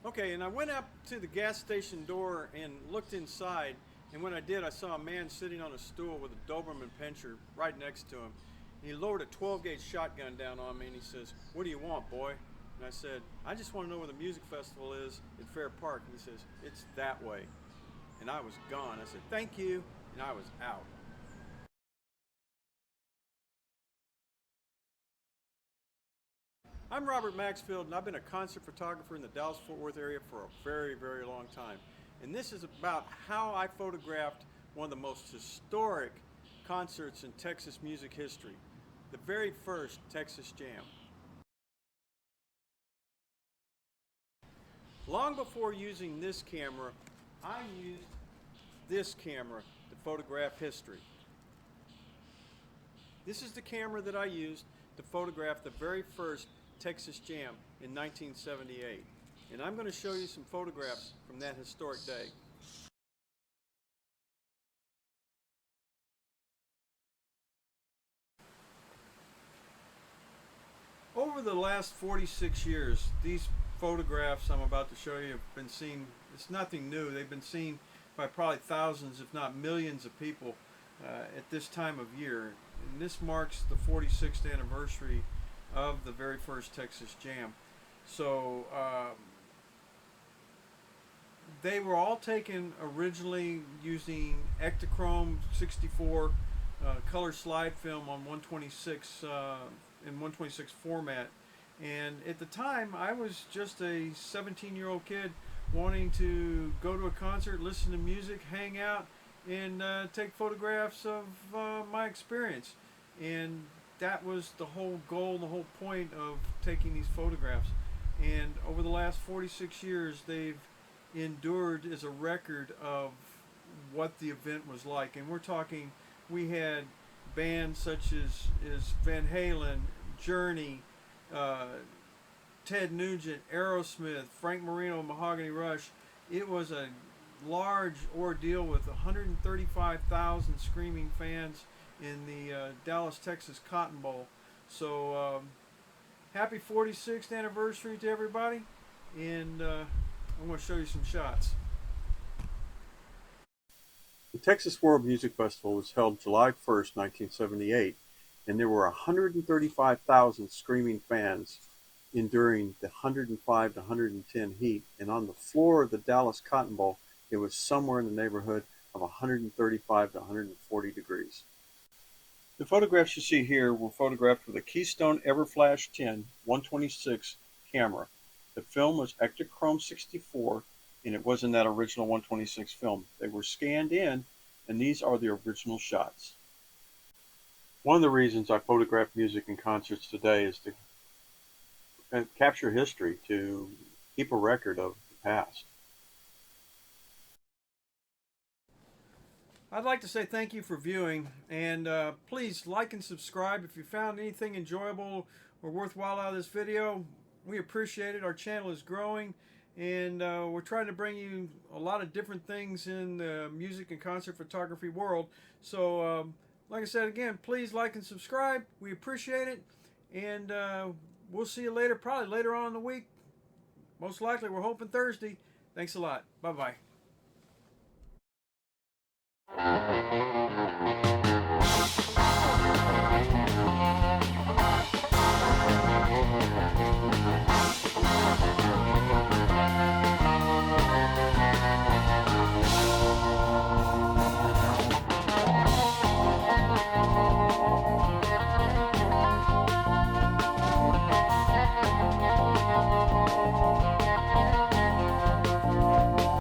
Okay, and I went up to the gas station door and looked inside, and when I did, I saw a man sitting on a stool with a Doberman Pinscher right next to him. He lowered a 12-gauge shotgun down on me, and he says, "What do you want, boy?" And I said, "I just want to know where the music festival is at Fair Park." And he says, "It's that way." And I was gone. I said, "Thank you," and I was out. I'm Robert Maxfield, and I've been a concert photographer in the Dallas-Fort Worth area for a very, very long time. And this is about how I photographed one of the most historic concerts in Texas music history, the very first Texas Jam. Long before using this camera, I used this camera to photograph history. This is the camera that I used to photograph the very first Texas Jam in 1978. And I'm going to show you some photographs from that historic day. Over the last 46 years, these photographs I'm about to show you have been seen. It's nothing new. They've been seen by probably thousands, if not millions of people at this time of year. And this marks the 46th anniversary of the very first Texas Jam. So they were all taken originally using Ektachrome 64 color slide film on 126 in 126 format. And at the time, I was just a 17-year-old kid wanting to go to a concert, listen to music, hang out, and take photographs of my experience. And that was the whole goal, the whole point of taking these photographs. And over the last 46 years, they've endured as a record of what the event was like. And we're talking, we had bands such as Van Halen, Journey, Ted Nugent, Aerosmith, Frank Marino, Mahogany Rush. It was a large ordeal with 135,000 screaming fans in the Dallas, Texas Cotton Bowl. So happy 46th anniversary to everybody, and I'm going to show you some shots. The Texas World Music Festival was held July 1st, 1978, and there were 135,000 screaming fans enduring the 105 to 110 heat, and on the floor of the Dallas Cotton Bowl, it was somewhere in the neighborhood of 135 to 140 degrees. The photographs you see here were photographed with a Keystone Everflash 10 126 camera. The film was Ektachrome 64, and it wasn't that original 126 film. They were scanned in, and these are the original shots. One of the reasons I photograph music in concerts today is to capture history, to keep a record of the past. I'd like to say thank you for viewing, and please like and subscribe if you found anything enjoyable or worthwhile out of this video. We appreciate it. Our channel is growing, and we're trying to bring you a lot of different things in the music and concert photography world. So like I said again, please like and subscribe. We appreciate it, and we'll see you later, probably later on in the week. Most likely, we're hoping Thursday. Thanks a lot. Bye-bye.